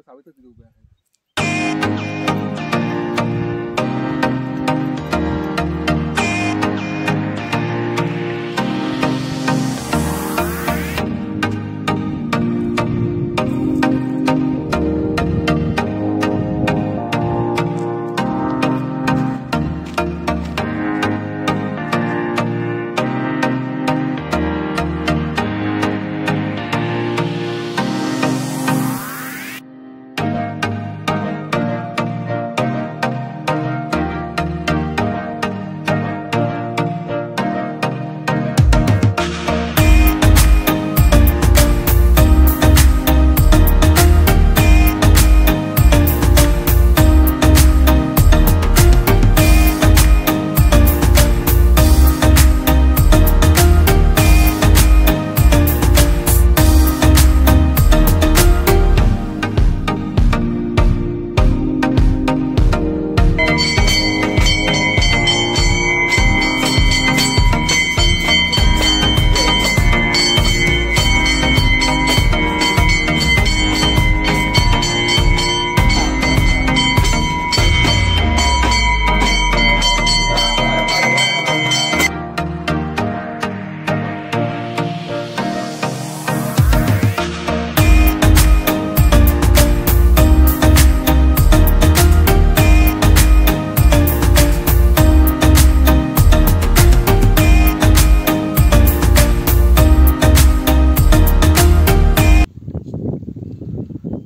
सावत्र तिथे उभे आहे.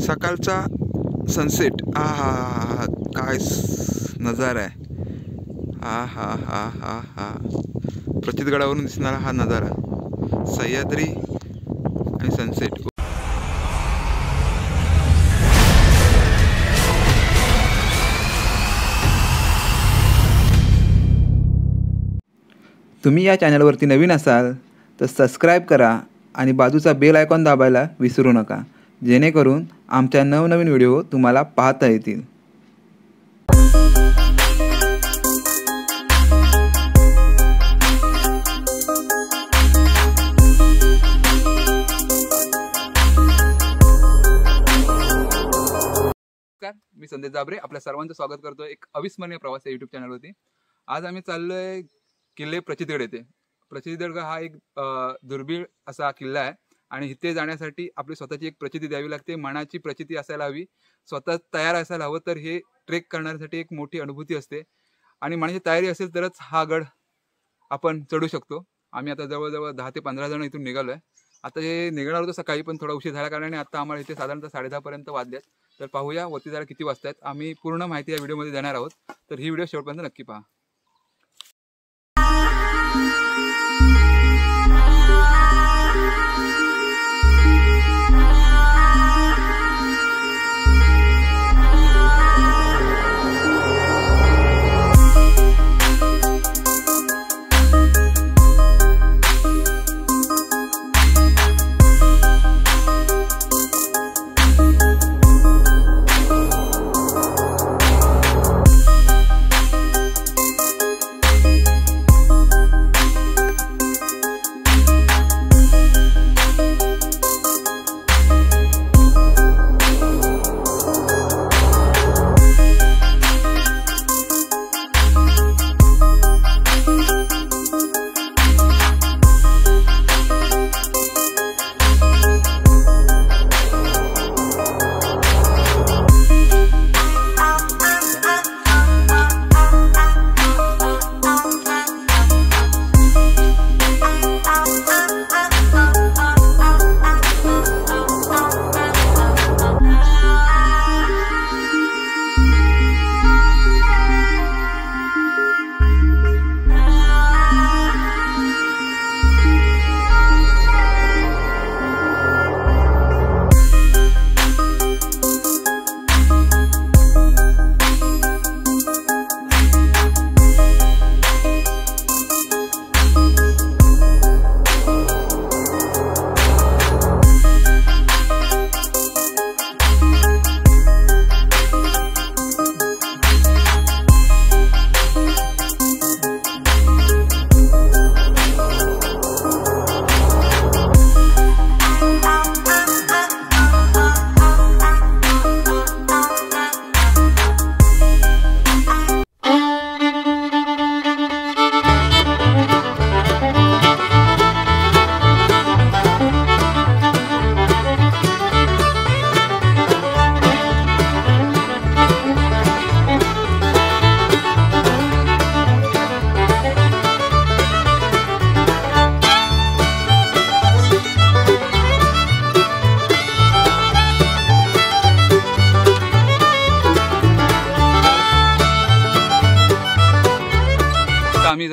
सकाळचा सनसेट हा काय नजारा आहे. हा प्रचितगडावरून दिसणारा हा नजारा, सह्याद्री आणि सनसेट. तुम्ही या चॅनलवरती नवीन असाल तर सबस्क्राईब करा आणि बाजूचा बेल आयकॉन दाबायला विसरू नका, जेणेकरून आमच्या नवनवीन व्हिडिओ तुम्हाला पाहता येतील. नमस्कार, मी संदेश जाबरे आपल्या सर्वांचं स्वागत करतो एक अविस्मरणीय प्रवास या यूट्यूब चॅनलवरती. आज आम्ही चाललोय किल्ले प्रचितगड येथे. प्रचितगड हा एक दुर्मिळ असा किल्ला आहे आणि इथे जाण्यासाठी आपली स्वतःची एक प्रचिती द्यावी लागते, मनाची प्रचिती असायला हवी, स्वतः तयार असायला हवं. तर हे ट्रेक करण्यासाठी एक मोठी अनुभूती असते आणि मनाची तयारी असेल तरच हा गड आपण चढू शकतो. आम्ही आता जवळजवळ 10 ते 15 जण इथून निघालोय. आता हे निघणार होतं सकाळी, पण थोडा उशीर झाल्या कारणाने आता आम्हाला इथे साधारणतः 10:30 पर्यंत वाजल्यात. तर पाहूया वरती जायला किती वाजतायत. आम्ही पूर्ण माहिती या व्हिडिओमध्ये देणार आहोत, तर ही व्हिडिओ शेवटपर्यंत नक्की पहा.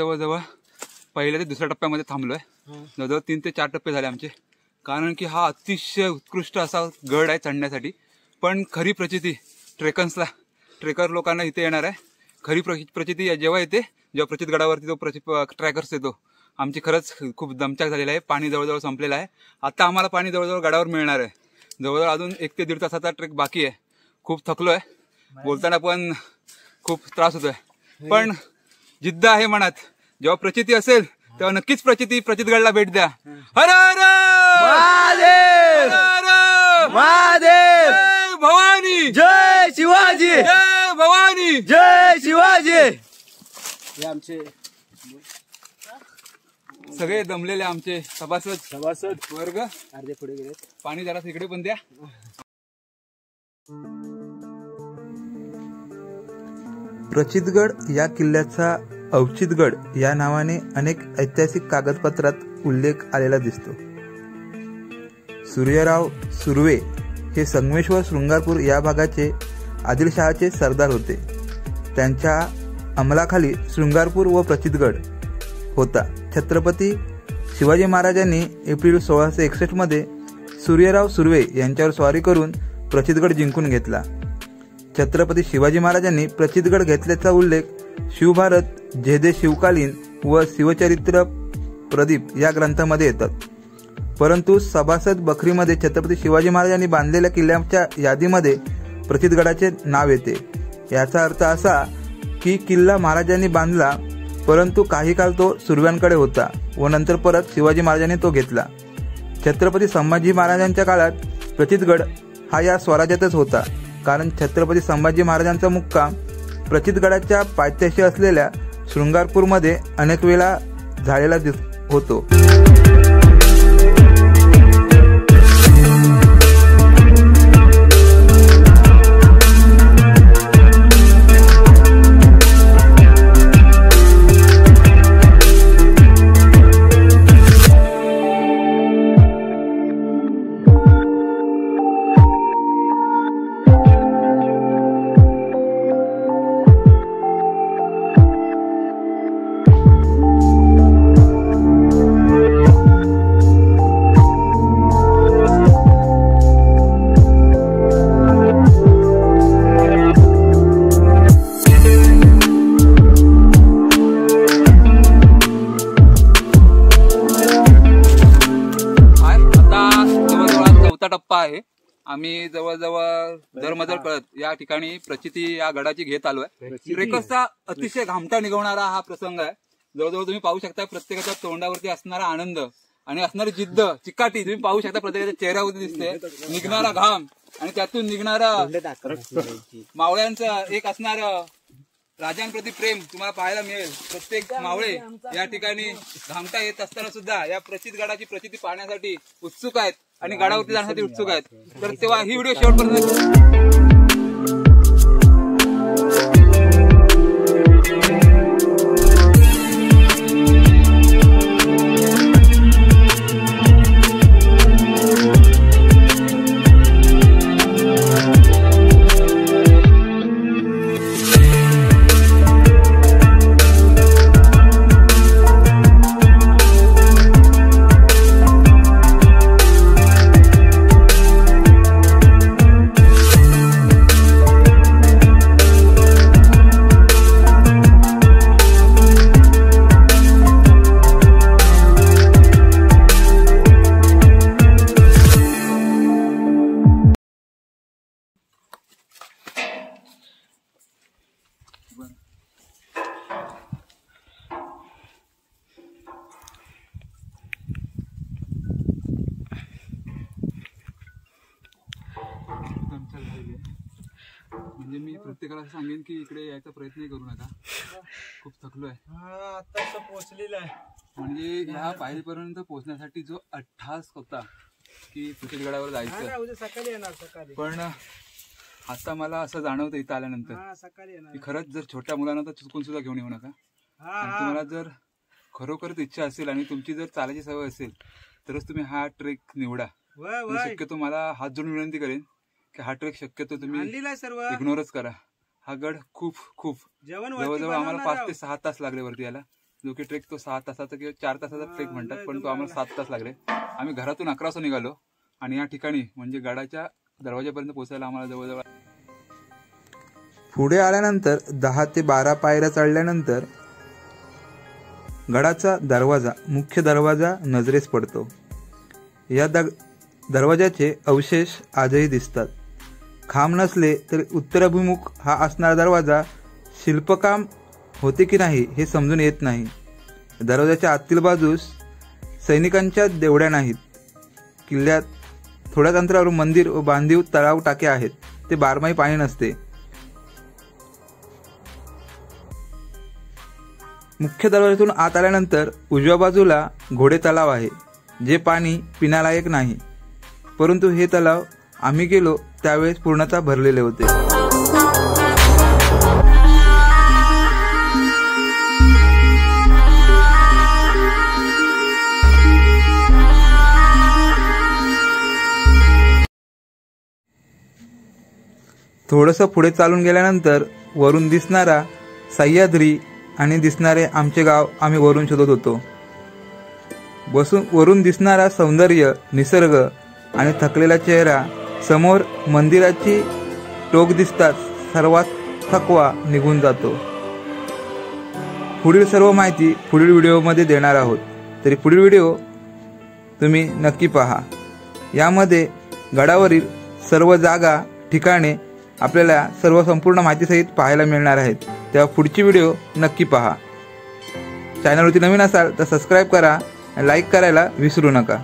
जवळजवळ पहिल्या ते दुसऱ्या टप्प्यामध्ये थांबलोय. जवळजवळ 3 ते 4 टप्पे झाले आमचे, कारण की हा अतिशय उत्कृष्ट असा गड आहे चढण्यासाठी. पण खरी प्रचिती ट्रेकर लोकांना इथे येणार आहे. खरी प्रचिती जेव्हा येते, जेव्हा प्रचित गडावरती तो ट्रॅकर्स येतो. आमची खरंच खूप दमछाक झालेला आहे. पाणी जवळजवळ संपलेलं आहे. आता आम्हाला पाणी जवळजवळ गडावर मिळणार आहे. जवळजवळ अजून 1 ते 1.5 तासाचा ट्रेक बाकी आहे. खूप थकलोय, बोलताना पण खूप त्रास होतोय, पण जिद्द आहे मनात. जेव्हा प्रचिती असेल तेव्हा नक्कीच प्रचितगडला भेट द्या. हर हर महादेव! हर हर! महादेव! जय भवानी, जय शिवाजी! जय भवानी, जय शिवाजी! हे आमचे सगळे दमलेले आमचे सभासद वर्ग. अर्धे पुढे गेले. पाणी जरा इकडे पण द्या. प्रचितगड या किल्ल्याचा अवचितगड या नावाने अनेक ऐतिहासिक कागदपत्रात उल्लेख आलेला दिसतो. सूर्यराव सुर्वे हे संगमेश्वर शृंगारपूर या भागाचे आदिलशहाचे सरदार होते. त्यांच्या अंमलाखाली शृंगारपूर व प्रचितगड होता. छत्रपती शिवाजी महाराजांनी एप्रिल 1661 मध्ये सूर्यराव सुर्वे यांच्यावर स्वारी करून प्रचितगड जिंकून घेतला. छत्रपती शिवाजी महाराजांनी प्रचितगड घेतल्याचा उल्लेख शिवभारत, जयदे शिवकालीन व शिवचरित्र प्रदीप या ग्रंथामध्ये येतात. परंतु सभासद बखरीमध्ये छत्रपती शिवाजी महाराजांनी बांधलेल्या किल्ल्याच्या यादीमध्ये प्रचितगडाचे नाव येते. याचा अर्थ असा की किल्ला महाराजांनी बांधला, परंतु काही काळ तो सुर्व्यांकडे होता व नंतर परत शिवाजी महाराजांनी तो घेतला. छत्रपती संभाजी महाराजांच्या काळात प्रचितगड हा या स्वराज्यातच होता, कारण छत्रपती संभाजी महाराजांचा मुक्काम प्रचितगडाच्या पायथ्याशी असलेल्या शृंगारपूरमध्ये अनेक वेळा झालेला होतो. टप्पा आहे. आम्ही जवळजवळ दरमजर कळत या ठिकाणी प्रचिती या गडाची घेत आलोय. ट्रेकर्सचा अतिशय घामटा निघवणारा हा प्रसंग आहे. जवळजवळ तुम्ही पाहू शकता प्रत्येकाच्या तोंडावरती असणारा आनंद आणि असणारी जिद्द, चिकाटी तुम्ही पाहू शकता प्रत्येकाच्या चेहऱ्यावरती दिसते. निघणारा घाम आणि त्यातून निघणारा मावळ्यांचं एक असणारं राजांप्रती प्रेम तुम्हाला पाहायला मिळेल. प्रत्येक मावळे या ठिकाणी घामटा येत असताना सुद्धा या प्रचितगडाची प्रचिती पाहण्यासाठी उत्सुक आहेत आणि गडावरती जाण्यासाठी उत्सुक आहेत. तर तेव्हा ही व्हिडिओ शेवटपर्यंत म्हणजे मी प्रत्येकाला सांगेन की इकडे यायचा प्रयत्न करू नका. खूप थकलोय. आता पोहोचलेला आहे. म्हणजे ह्या पायरीपर्यंत पोहोचण्यासाठी जो अट्टहास होता की प्रचितगडावर जायचं, सकाळी येणार सकाळी. पण आता मला असं जाणवतं इथं आल्यानंतर सकाळी येणार की खरंच जर छोट्या मुलांना तर चुकून सुद्धा घेऊन येऊ नका. आणि तुम्हाला जर खरोखरच इच्छा असेल आणि तुमची जर चालायची सवय असेल तरच तुम्ही हा ट्रेक निवडा. शक्यतो मला हात जोडून विनंती करेन की हा ट्रेक शक्यतो तुम्ही इग्नोरच करा. हा गड खूप जवळजवळ आम्हाला 5 ते 6 तास लागले वरती यायला. जो की ट्रेक तो 6 तासाचा किंवा 4 तासाचा ट्रेक म्हणतात, पण तो आम्हाला 7 तास लागले. आम्ही घरातून 11 वाजता निघालो आणि या ठिकाणी म्हणजे गडाच्या दरवाजापर्यंत पोहोचायला आम्हाला जवळजवळ पुढे आल्यानंतर 10 ते 12 पायऱ्या चढल्यानंतर गडाचा दरवाजा, मुख्य दरवाजा नजरेस पडतो. या दरवाजाचे अवशेष आजही दिसतात. खांब नसले तरी उत्तराभिमुख हा असणारा दरवाजा शिल्पकाम होते की नाही हे समजून येत नाही. दरवाजाच्या आतील बाजूस सैनिकांच्या देवड्या नाहीत. किल्ल्यात थोड्याच अंतरावर मंदिर व बांधीव तलाव टाके आहेत. ते बारमाही पाणी नसते. मुख्य दरवाजातून आत आल्यानंतर उजव्या बाजूला घोडे तलाव आहे, जे पाणी पिण्यालायक नाही, परंतु हे तलाव आम्ही गेलो त्यावेळेस पूर्णतः भरलेले होते. थोडंसं पुढे चालून गेल्यानंतर वरून दिसणारा सह्याद्री आणि दिसणारे आमचे गाव आम्ही वरून शोधत होतो. वरून दिसणारा सौंदर्य, निसर्ग आणि थकलेला चेहरा, समोर मंदिराची टोक दिसताच सर्वात थकवा निघून जातो. पुढील सर्व माहिती पुढील व्हिडिओमध्ये देणार आहोत, तरी पुढील व्हिडिओ तुम्ही नक्की पहा. यामध्ये गडावरील सर्व जागा, ठिकाणे आपल्याला सर्व संपूर्ण माहितीसहित पाहायला मिळणार आहेत. तेव्हा पुढची व्हिडिओ नक्की पहा. चॅनलवरती नवीन असाल तर सबस्क्राईब करा आणि लाईक करायला विसरू नका.